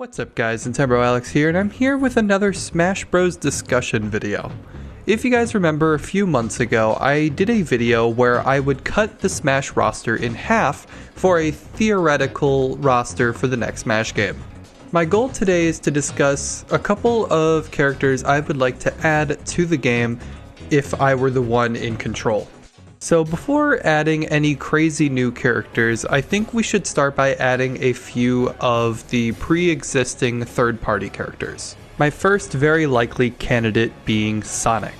What's up guys, NintenbroAlex here, and I'm here with another Smash Bros discussion video. If you guys remember, a few months ago, I did a video where I would cut the Smash roster in half for a theoretical roster for the next Smash game. My goal today is to discuss a couple of characters I would like to add to the game if I were the one in control. So before adding any crazy new characters, I think we should start by adding a few of the pre-existing third-party characters. My first very likely candidate being Sonic.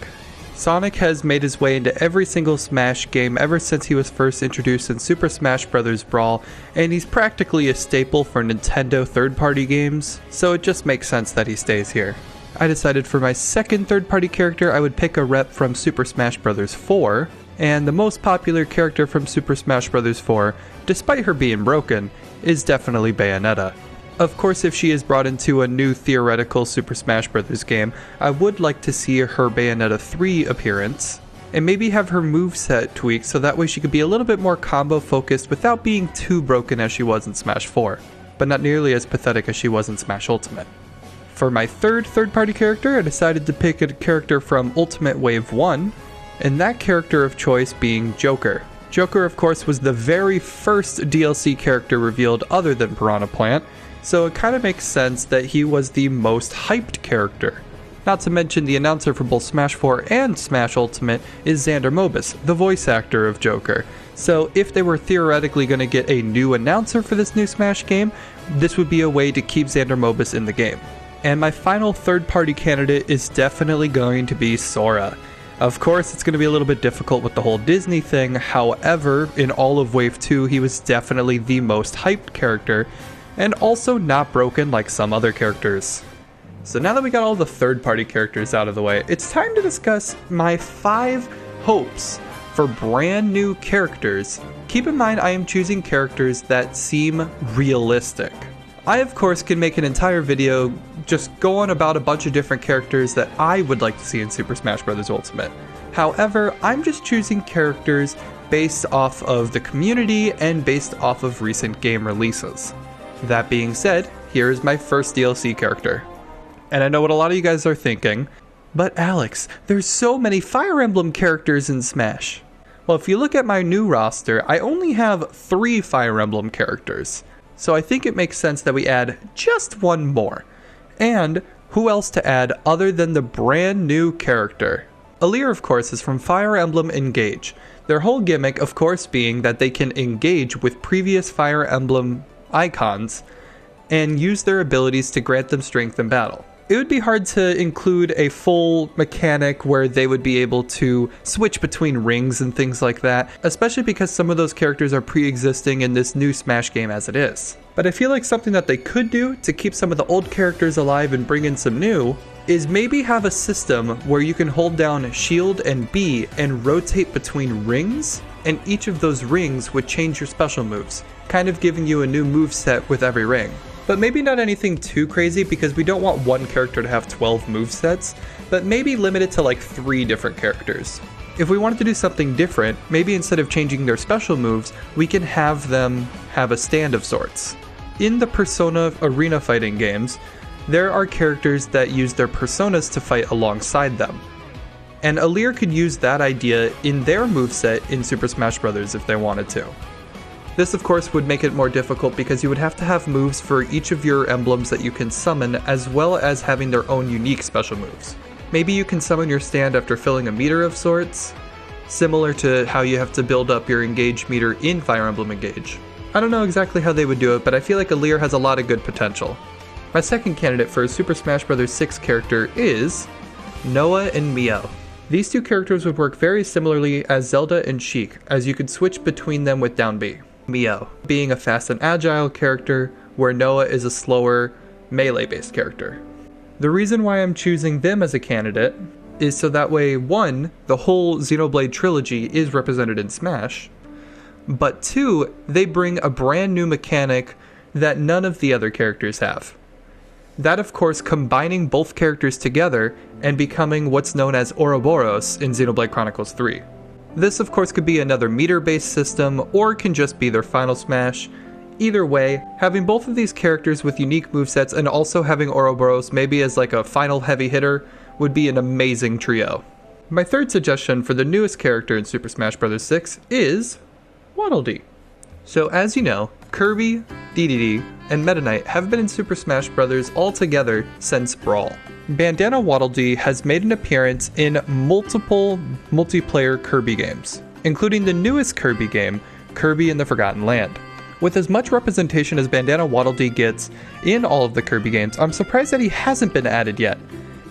Sonic has made his way into every single Smash game ever since he was first introduced in Super Smash Bros. Brawl, and he's practically a staple for Nintendo third-party games, so it just makes sense that he stays here. I decided for my second third-party character I would pick a rep from Super Smash Bros. 4, and the most popular character from Super Smash Bros. 4, despite her being broken, is definitely Bayonetta. Of course, if she is brought into a new theoretical Super Smash Bros. Game, I would like to see her Bayonetta 3 appearance, and maybe have her moveset tweaked so that way she could be a little bit more combo focused without being too broken as she was in Smash 4, but not nearly as pathetic as she was in Smash Ultimate. For my third-party character, I decided to pick a character from Ultimate Wave 1, and that character of choice being Joker. Joker, of course, was the very first DLC character revealed other than Piranha Plant, so it kind of makes sense that he was the most hyped character. Not to mention the announcer for both Smash 4 and Smash Ultimate is Xander Mobus, the voice actor of Joker. So if they were theoretically going to get a new announcer for this new Smash game, this would be a way to keep Xander Mobus in the game. And my final third-party candidate is definitely going to be Sora. Of course, it's going to be a little bit difficult with the whole Disney thing, however, in all of Wave 2, he was definitely the most hyped character, and also not broken like some other characters. So now that we got all the third-party characters out of the way, it's time to discuss my 5 hopes for brand new characters. Keep in mind I am choosing characters that seem realistic. I, of course, can make an entire video just go on about a bunch of different characters that I would like to see in Super Smash Bros. Ultimate. However, I'm just choosing characters based off of the community and based off of recent game releases. That being said, here is my first DLC character. And I know what a lot of you guys are thinking, but Alex, there's so many Fire Emblem characters in Smash. Well, if you look at my new roster, I only have 3 Fire Emblem characters. So I think it makes sense that we add just one more. And who else to add other than the brand new character? Alear, of course, is from Fire Emblem Engage. Their whole gimmick, of course, being that they can engage with previous Fire Emblem icons and use their abilities to grant them strength in battle. It would be hard to include a full mechanic where they would be able to switch between rings and things like that, especially because some of those characters are pre-existing in this new Smash game as it is. But I feel like something that they could do to keep some of the old characters alive and bring in some new is maybe have a system where you can hold down Shield and B and rotate between rings, and each of those rings would change your special moves, kind of giving you a new moveset with every ring. But maybe not anything too crazy because we don't want one character to have 12 movesets, but maybe limit it to like 3 different characters. If we wanted to do something different, maybe instead of changing their special moves, we can have them have a stand of sorts. In the Persona arena fighting games, there are characters that use their personas to fight alongside them. And Alear could use that idea in their moveset in Super Smash Bros. If they wanted to. This, of course, would make it more difficult because you would have to have moves for each of your emblems that you can summon, as well as having their own unique special moves. Maybe you can summon your stand after filling a meter of sorts, similar to how you have to build up your Engage meter in Fire Emblem Engage. I don't know exactly how they would do it, but I feel like Alear has a lot of good potential. My second candidate for a Super Smash Bros. 6 character is Noah and Mio. These 2 characters would work very similarly as Zelda and Sheik, as you could switch between them with down B. Mio being a fast and agile character, where Noah is a slower, melee-based character. The reason why I'm choosing them as a candidate is so that way, 1, the whole Xenoblade trilogy is represented in Smash, but 2, they bring a brand new mechanic that none of the other characters have. That, of course, combining both characters together and becoming what's known as Ouroboros in Xenoblade Chronicles 3. This, of course, could be another meter-based system, or can just be their final Smash. Either way, having both of these characters with unique movesets and also having Ouroboros maybe as like a final heavy hitter would be an amazing trio. My third suggestion for the newest character in Super Smash Bros. 6 is Waddle Dee. So as you know, Kirby, DDD, and Meta Knight have been in Super Smash Bros. All together since Brawl. Bandana Waddle Dee has made an appearance in multiple multiplayer Kirby games, including the newest Kirby game, Kirby in the Forgotten Land. With as much representation as Bandana Waddle Dee gets in all of the Kirby games, I'm surprised that he hasn't been added yet.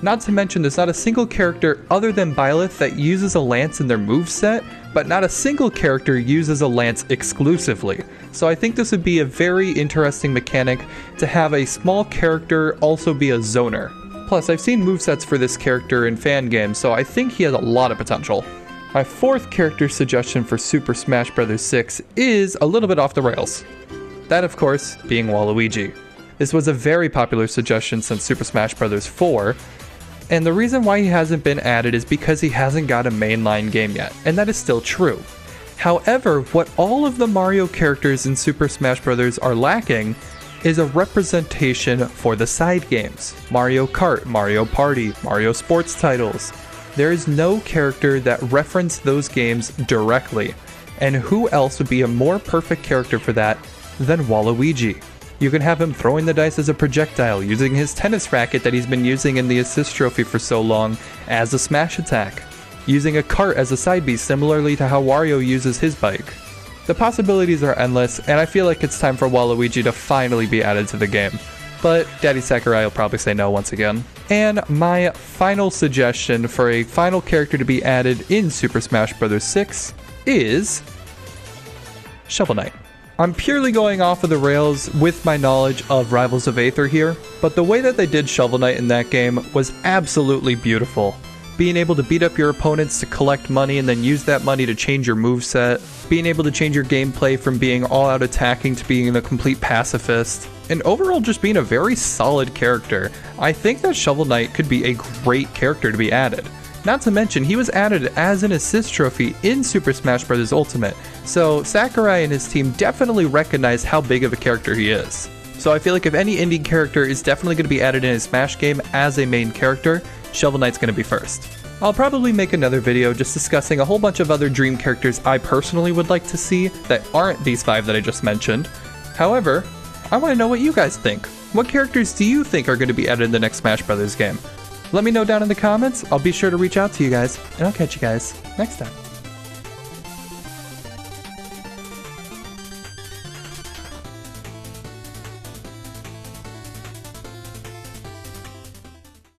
Not to mention there's not a single character other than Byleth that uses a lance in their moveset, but not a single character uses a lance exclusively. So I think this would be a very interesting mechanic to have a small character also be a zoner. Plus, I've seen movesets for this character in fan games, so I think he has a lot of potential. My fourth character suggestion for Super Smash Bros. 6 is a little bit off the rails. That, of course, being Waluigi. This was a very popular suggestion since Super Smash Bros. 4, and the reason why he hasn't been added is because he hasn't got a mainline game yet, and that is still true. However, what all of the Mario characters in Super Smash Bros. Are lacking is a representation for the side games. Mario Kart, Mario Party, Mario Sports titles. There is no character that referenced those games directly, and who else would be a more perfect character for that than Waluigi? You can have him throwing the dice as a projectile, using his tennis racket that he's been using in the assist trophy for so long as a smash attack, using a cart as a side beast similarly to how Wario uses his bike. The possibilities are endless, and I feel like it's time for Waluigi to finally be added to the game. But Daddy Sakurai will probably say no once again. And my final suggestion for a final character to be added in Super Smash Bros. 6 is Shovel Knight. I'm purely going off of the rails with my knowledge of Rivals of Aether here, but the way that they did Shovel Knight in that game was absolutely beautiful. Being able to beat up your opponents to collect money and then use that money to change your moveset, being able to change your gameplay from being all-out attacking to being a complete pacifist, and overall just being a very solid character. I think that Shovel Knight could be a great character to be added. Not to mention, he was added as an assist trophy in Super Smash Bros. Ultimate, so Sakurai and his team definitely recognize how big of a character he is. So I feel like if any indie character is definitely going to be added in a Smash game as a main character, Shovel Knight's going to be first. I'll probably make another video just discussing a whole bunch of other dream characters I personally would like to see that aren't these 5 that I just mentioned. However, I want to know what you guys think. What characters do you think are going to be added in the next Smash Bros. Game? Let me know down in the comments. I'll be sure to reach out to you guys, and I'll catch you guys next time.